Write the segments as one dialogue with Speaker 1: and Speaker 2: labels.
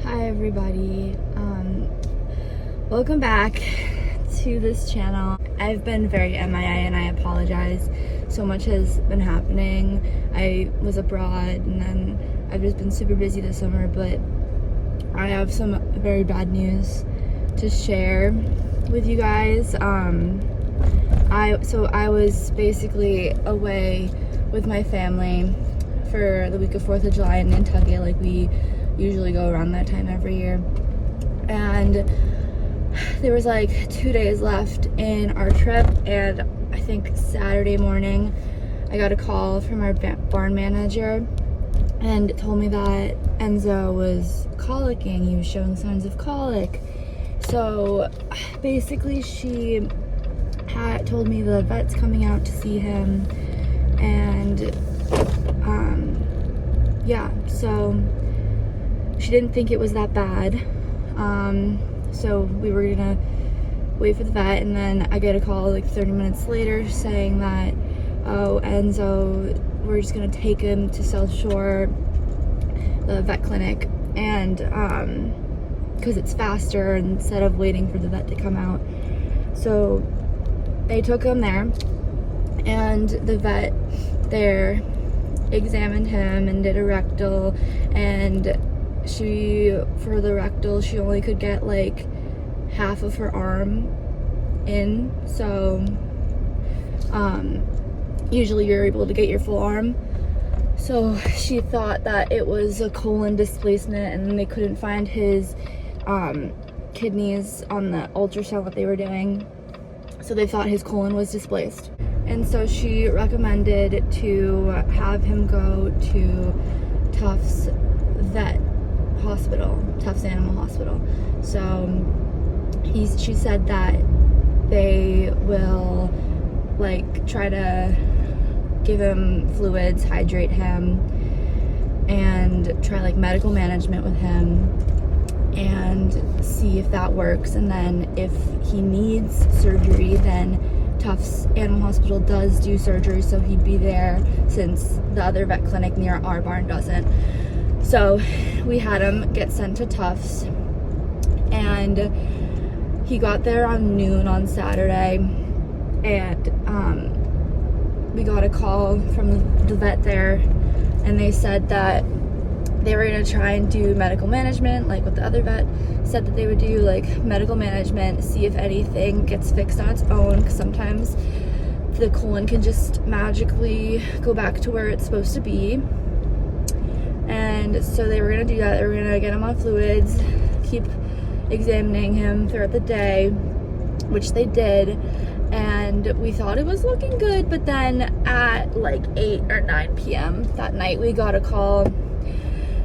Speaker 1: Hi everybody, welcome back to this channel. I've been very MIA and I apologize. So much has been happening. I was abroad and then I've just been super busy this summer, but I have some very bad news to share with you guys. I was basically away with my family for the week of 4th of July in Nantucket, like we usually go around that time every year, and there was like 2 days left in our trip, and I think Saturday morning I got a call from our barn manager and told me that Enzo was colicking. He was showing signs of colic. So basically she had told me the vet's coming out to see him, and yeah, so she didn't think it was that bad. So we were gonna wait for the vet, and then I get a call like 30 minutes later saying that, oh, Enzo, we're just gonna take him to South Shore, the vet clinic, and because it's faster instead of waiting for the vet to come out. So they took him there, and the vet there examined him and did a rectal, and for the rectal, she only could get like half of her arm in. So usually you're able to get your full arm. So she thought that it was a colon displacement, and they couldn't find his kidneys on the ultrasound that they were doing. So they thought his colon was displaced. And so she recommended to have him go to Tufts Animal Hospital. So she said that they will like try to give him fluids, hydrate him, and try like medical management with him and see if that works. And then if he needs surgery, then Tufts Animal Hospital does do surgery, so he'd be there since the other vet clinic near our barn doesn't. So we had him get sent to Tufts, and he got there on noon on Saturday, and we got a call from the vet there, and they said that they were going to try and do medical management, like what the other vet said that they would do, like medical management, see if anything gets fixed on its own, because sometimes the colon can just magically go back to where it's supposed to be. And so they were going to do that. They were going to get him on fluids, keep examining him throughout the day, which they did. And we thought it was looking good, but then at like 8 or 9 p.m. that night, we got a call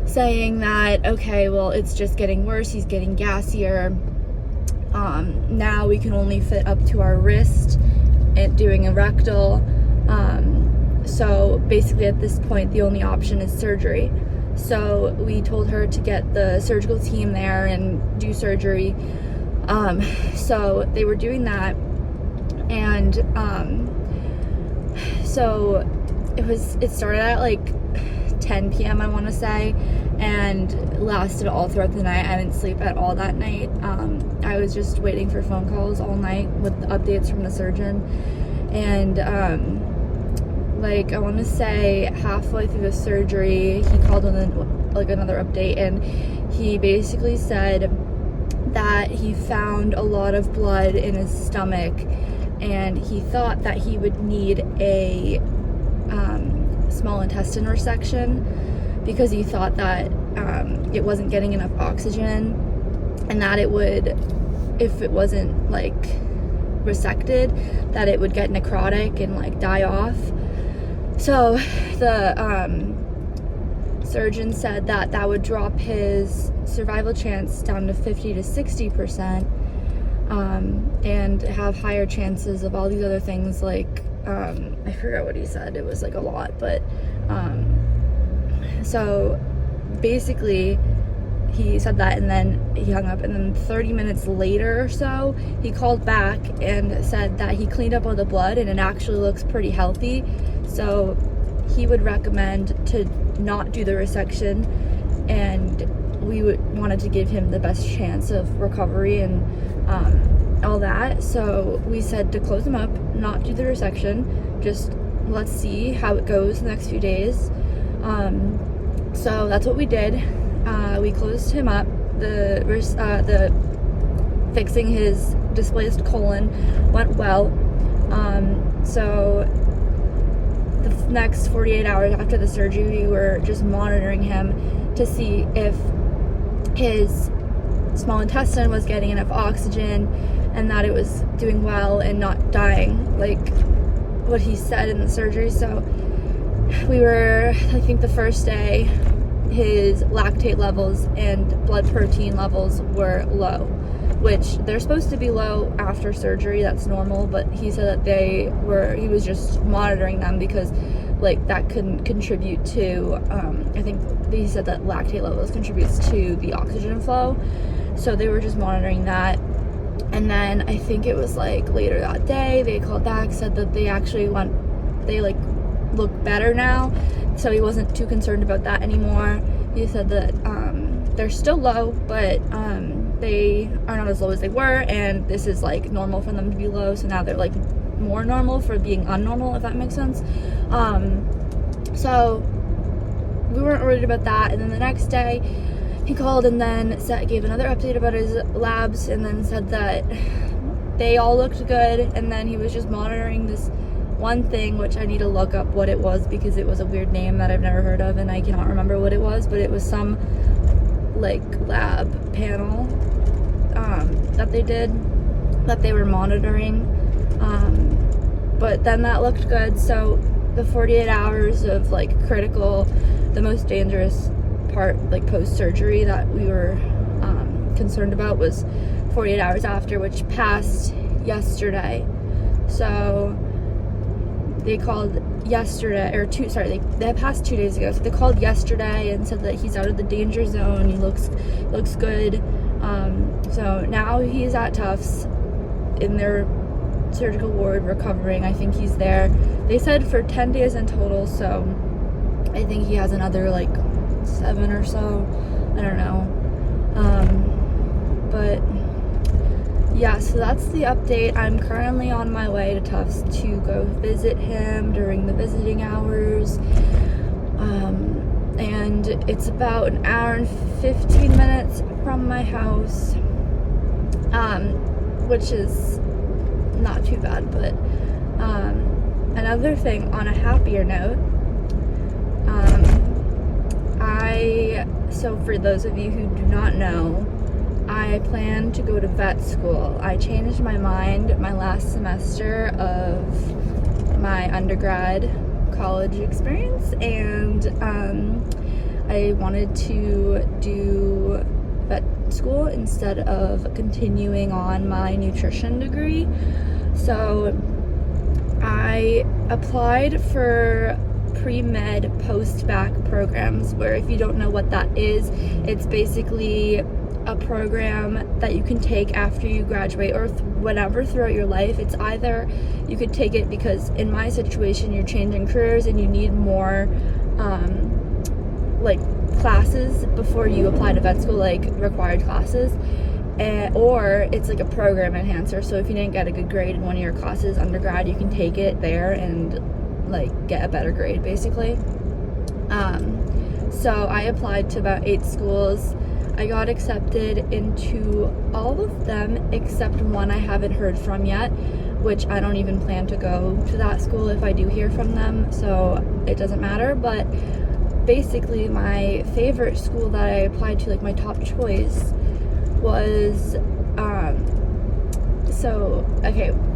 Speaker 1: saying that, okay, well, it's just getting worse. He's getting gassier. Now we can only fit up to our wrist and doing a rectal. So basically at this point, the only option is surgery. So we told her to get the surgical team there and do surgery. So they were doing that. And so it started at like 10 p.m. I want to say, and lasted all throughout the night. I didn't sleep at all that night. I was just waiting for phone calls all night with updates from the surgeon. And like I want to say halfway through the surgery, he called in like another update, and he basically said that he found a lot of blood in his stomach, and he thought that he would need a small intestine resection, because he thought that it wasn't getting enough oxygen, and that it would, if it wasn't like resected, that it would get necrotic and like die off. So the surgeon said that that would drop his survival chance down to 50 to 60%, and have higher chances of all these other things, like I forgot what he said, it was like a lot, but so basically he said that, and then he hung up, and then 30 minutes later or so, he called back and said that he cleaned up all the blood and it actually looks pretty healthy. So he would recommend to not do the resection, and wanted to give him the best chance of recovery and all that. So we said to close him up, not do the resection, just let's see how it goes the next few days. So that's what we did. We closed him up. The fixing his displaced colon went well. So the next 48 hours after the surgery, we were just monitoring him to see if his small intestine was getting enough oxygen and that it was doing well and not dying like what he said in the surgery. So we were, I think the first day, his lactate levels and blood protein levels were low, which they're supposed to be low after surgery. That's normal, but he said that he was just monitoring them because like that couldn't contribute to, I think he said that lactate levels contributes to the oxygen flow. So they were just monitoring that. And then I think it was like later that day, they called back, said that they look better now. So he wasn't too concerned about that anymore. He said that they're still low, but they are not as low as they were, and this is like normal for them to be low. So now they're like more normal for being unnormal, if that makes sense. So we weren't worried about that. And then the next day he called and then gave another update about his labs and then said that they all looked good, and then he was just monitoring this one thing, which I need to look up what it was because it was a weird name that I've never heard of and I cannot remember what it was, but it was some like lab panel that they did, that they were monitoring, but then that looked good. So the 48 hours of like critical, the most dangerous part, like post-surgery that we were concerned about, was 48 hours after, which passed yesterday. So they called yesterday, they passed 2 days ago. So they called yesterday and said that he's out of the danger zone. He looks good. So now he's at Tufts in their surgical ward recovering. I think he's there. They said for 10 days in total. So I think he has another like 7 or so. I don't know. But yeah, so that's the update. I'm currently on my way to Tufts to go visit him during the visiting hours. And it's about an hour and 15 minutes from my house, which is not too bad. But another thing, on a happier note, so for those of you who do not know, I plan to go to vet school. I changed my mind my last semester of my undergrad college experience, and I wanted to do vet school instead of continuing on my nutrition degree. So I applied for pre-med post-bac programs, where, if you don't know what that is, it's basically a program that you can take after you graduate or whenever throughout your life. It's either you could take it because in my situation you're changing careers and you need more like classes before you apply to vet school, like required classes, or it's like a program enhancer. So if you didn't get a good grade in one of your classes undergrad, you can take it there and like get a better grade basically. So I applied to about 8 schools. I got accepted into all of them except one I haven't heard from yet, which I don't even plan to go to that school if I do hear from them, so it doesn't matter. But basically my favorite school that I applied to, like my top choice, was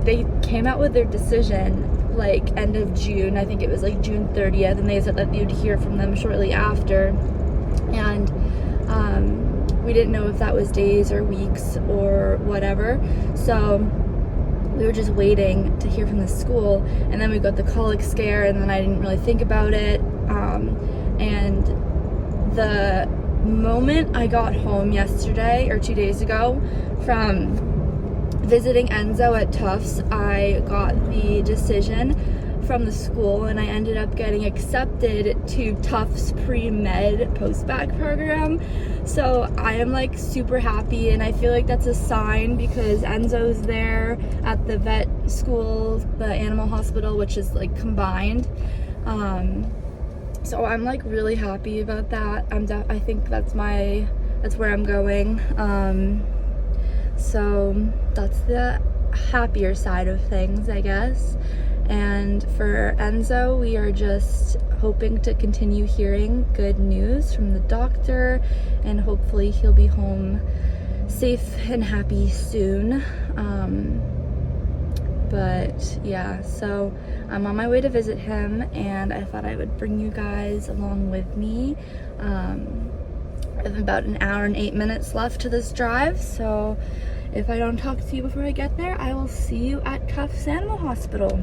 Speaker 1: they came out with their decision like end of June. I think it was like June 30th, and they said that you'd hear from them shortly after, and we didn't know if that was days or weeks or whatever, so we were just waiting to hear from the school. And then we got the colic scare, and then I didn't really think about it, and the moment I got home yesterday or 2 days ago from visiting Enzo at Tufts, I got the decision from the school, and I ended up getting accepted to Tufts pre-med post-bac program. So I am like super happy, and I feel like that's a sign because Enzo's there at the vet school, the animal hospital, which is like combined. So I'm like really happy about that. I think that's where I'm going. So that's the happier side of things, I guess. And for Enzo, we are just hoping to continue hearing good news from the doctor, and hopefully he'll be home safe and happy soon. But yeah, so I'm on my way to visit him, and I thought I would bring you guys along with me. I have about an hour and 8 minutes left to this drive, so if I don't talk to you before I get there, I will see you at Tufts Animal Hospital.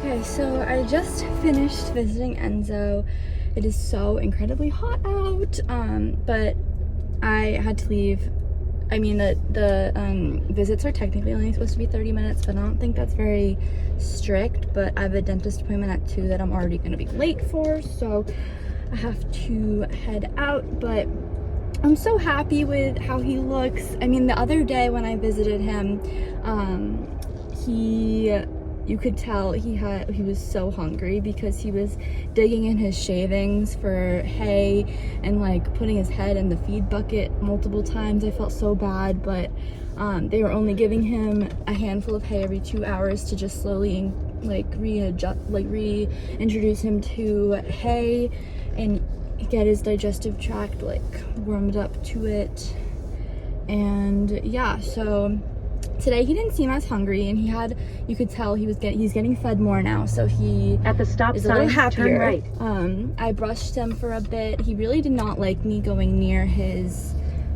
Speaker 1: Okay, so I just finished visiting Enzo. It is so incredibly hot out, but I had to leave. I mean, the visits are technically only supposed to be 30 minutes, but I don't think that's very strict. But I have a dentist appointment at 2 that I'm already going to be late for, so I have to head out. But I'm so happy with how he looks. I mean, the other day when I visited him, you could tell he was so hungry because he was digging in his shavings for hay and like putting his head in the feed bucket multiple times. I felt so bad, but they were only giving him a handful of hay every 2 hours to just slowly reintroduce him to hay and get his digestive tract like warmed up to it. And yeah, so today he didn't seem as hungry, and you could tell he's getting fed more now, so he
Speaker 2: at the stop
Speaker 1: is a little
Speaker 2: sign,
Speaker 1: happier.
Speaker 2: turn right.
Speaker 1: I brushed him for a bit. He really did not like me going near his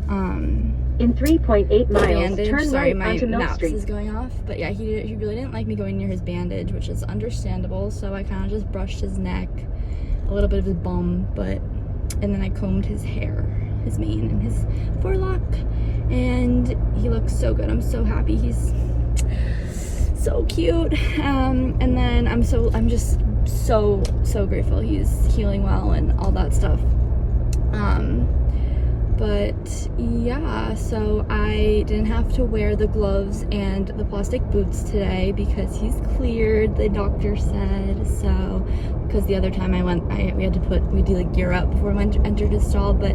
Speaker 2: in 3.8 miles,
Speaker 1: bandage.
Speaker 2: turn
Speaker 1: Sorry,
Speaker 2: right
Speaker 1: my
Speaker 2: onto Mill
Speaker 1: maps
Speaker 2: Street.
Speaker 1: is going off, but yeah, he really didn't like me going near his bandage, which is understandable. So I kind of just brushed his neck, a little bit of his bum, and then I combed his hair, his mane, and his forelock, and he looks so good. I'm so happy. He's so cute. And then I'm just so grateful he's healing well and all that stuff. But yeah, so I didn't have to wear the gloves and the plastic boots today because he's cleared, the doctor said. So because the other time I went, we had to like gear up before we entered his stall, but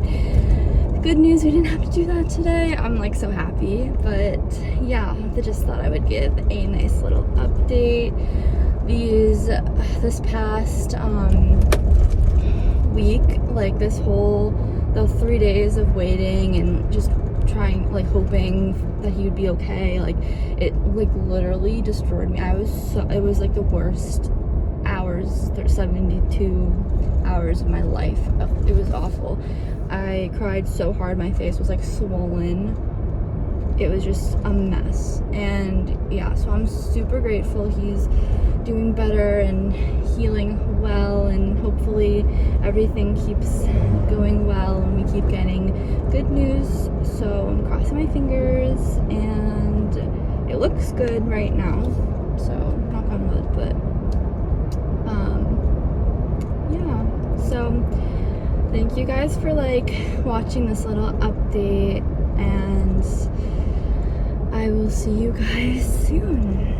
Speaker 1: good news, we didn't have to do that today. I'm like so happy. But yeah, I just thought I would give a nice little update. This past week, like the 3 days of waiting and just trying, like hoping that he would be okay, like it like literally destroyed me. It was like the worst 72 hours of my life. It was awful. I cried so hard, my face was like swollen. It was just a mess. And yeah, so I'm super grateful he's doing better and healing well, and hopefully everything keeps going well and we keep getting good news. So I'm crossing my fingers, and it looks good right now, so knock on wood. But yeah, so thank you guys for like watching this little update, and I will see you guys soon.